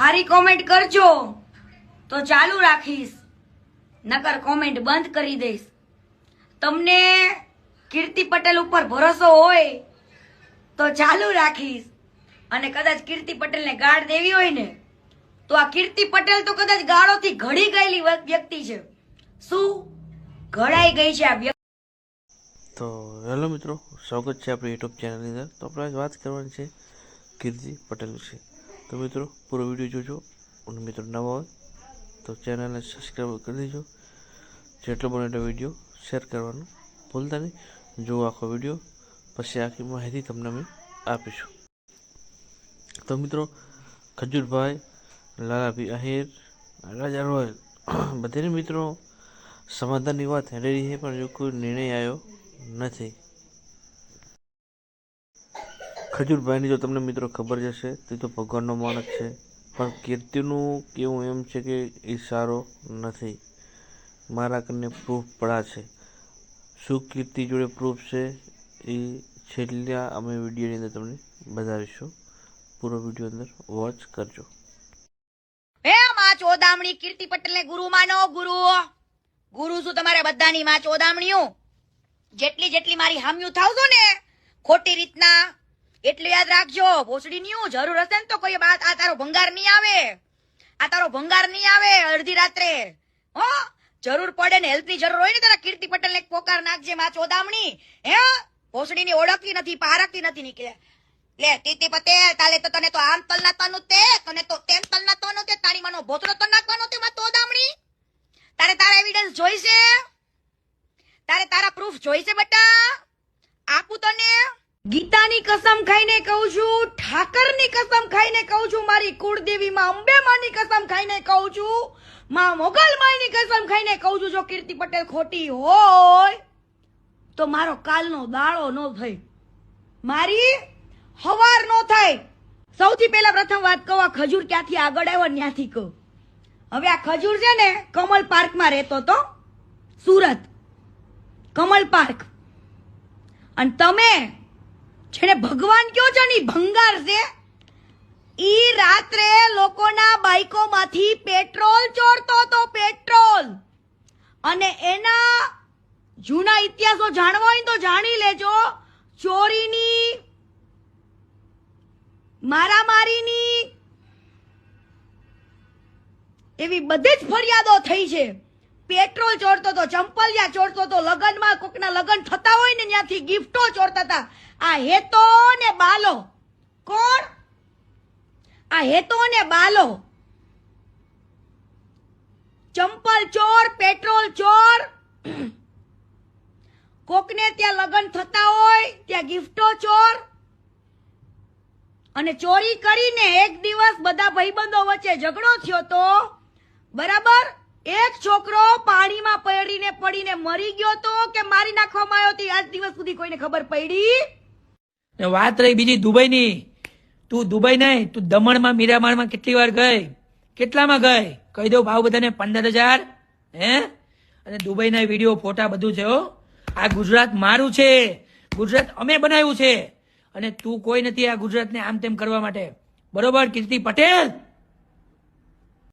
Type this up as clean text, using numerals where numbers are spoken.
હારી કોમેન્ટ કરજો તો ચાલુ રાખીશ, નકર કોમેન્ટ બંધ કરી દઈશ. તમને કીર્તિ પટેલ ઉપર ભરોસો હોય તો ચાલુ રાખીશ, અને કદાચ કીર્તિ પટેલને ગાળ દેવી હોય ને તો આ કીર્તિ પટેલ તો કદાચ ગાળોથી ઘડી ગયેલી વ્યક્તિ છે. શું ઘડાઈ ગઈ છે આ વ્યક્તિ? તો હેલો મિત્રો, સ્વાગત છે આપણી યુટ્યુબ ચેનલની અંદર. તો આપણે વાત કરવાની છે કીર્તિ પટેલ વિશે. તો મિત્રો પૂરો વિડીયો જોજો, અને મિત્રો નવા હોય તો ચેનલને સબસ્ક્રાઈબ કરી દેજો. જેટલો બને એટલો વિડીયો શેર કરવાનું ભૂલતા નહીં. જુઓ આખો વિડીયો, પછી આખી માહિતી તમને અમે આપીશું. તો મિત્રો ખજૂરભાઈ, લાલાભાઈ આહિર, રાજા રોયલ બધાને મિત્રો સમાધાનની વાત હેડેલી છે, પણ જો કોઈ નિર્ણય આવ્યો નથી. ખજૂરભાઈની જો તમને મિત્રો ખબર જશે તે તો ભગવાનનો માણસ છે, પણ કીર્તિનું કેવું એમ છે કે એ સારો નથી. મારા કને પ્રૂફ પડા છે. શું કીર્તિ જોડે પ્રૂફ છે એ છેલ્લા અમે વિડીયોની અંદર તમને બતાવીશું. પૂરો વિડીયો અંદર વોચ કરજો. હે માં ચોદામણી કીર્તિ પટેલને ગુરુ માનો. ગુરુ શું તમારે બધાની માં ચોદામણીઓ? જેટલી મારી હામ્યું થાવજો ને ખોટી રીતના એટલું યાદ રાખજો. ભોસડીની જરૂર હશે ને તો કોઈ વાત આ તારો ભંગાર નહીં આવે અડધી રાત્રે. હો જરૂર પડે ને હેલ્પની જરૂર હોય ને તારા કીર્તિ પટેલ ને પોકાર નાખજે માં ચોદામણી. હે ભોસડીની ઓળખતી નથી, પારખતી નથી નીકળે. લે કીર્તિ પટેલ કાલે તો તને તો આમ તલ નાખવાનું તે, તને તો તેમ તલ નાખવાનું તે, તારી માનો ભોસડો તલ નાખવાનો તે માં ચોદામણી. તારા એવિડન્સ જોઈશે, તારા પ્રૂફ જોઈશે બેટા. આપું તને. ગીતાની કસમ ખાઈને કહું છું, ઠાકરની કસમ ખાઈને કહું છું, મારી કુળદેવી માં અંબે માની કસમ ખાઈને કહું છું, માં મોગલ માની કસમ ખાઈને કહું છું, જો કીર્તિ પટેલ ખોટી હોય તો મારો કાલનો દાડો નો થાય, મારી હવાર નો થાય. સૌથી પહેલા પ્રથમ વાત કહું, આ ખજૂર ક્યાંથી આગળ આવ્યો ત્યાંથી કહું. હવે આ ખજૂર છે ને કમલ પાર્કમાં રહેતો તો, સુરત કમલ પાર્ક. અને તમે જેને ભગવાન કયો છો ને ભંગાર છે, ઈ રાત્રે લોકોના બાઈકોમાંથી પેટ્રોલ ચોરતો તો, પેટ્રોલ. અને એના જૂના ઇતિહાસો જાણવા હોય તો જાણી લેજો. ચોરીની, મારામારીની એવી બધી જ ફરિયાદો થઈ છે. પેટ્રોલ ચોરતો તો, ચંપલિયા ચોરતો તો, લગનમાં કોકના લગન થતા હોય ને ત્યાંથી ગિફ્ટો ચોરતા હતા. આ હેતો ને બાલો કોણ? આ હેતો ને બાલો, ચંપલ ચોર, પેટ્રોલ ચોર. કોકને ત્યાં લગન થતા હોય ત્યાં ગિફ્ટો ચોર. અને ચોરી કરીને એક દિવસ બધા ભાઈબંધો વચ્ચે ઝઘડો થયો તો, બરાબર, એક છોકરો પાણીમાં પડીને મરી ગયો તો કે મારી નાખવામાં આવ્યો તો આજ દિવસ સુધી કોઈને ખબર પડી. વાત રહી બીજી દુબઈની. તું દુબઈ નહીં, તું દમણમાં મીરામારમાં કેટલી વાર ગઈ? કેટલામાં ગઈ? કહી દઉં ભાવ બધાને 15,000. હે? અને દુબઈના વિડીયો ફોટા બધું છે. આ ગુજરાત મારું છે, ગુજરાત અમે બનાવ્યું છે, અને તું કોઈ નથી આ ગુજરાતને આમ તેમ કરવા માટે. બરોબર કીર્તિ પટેલ?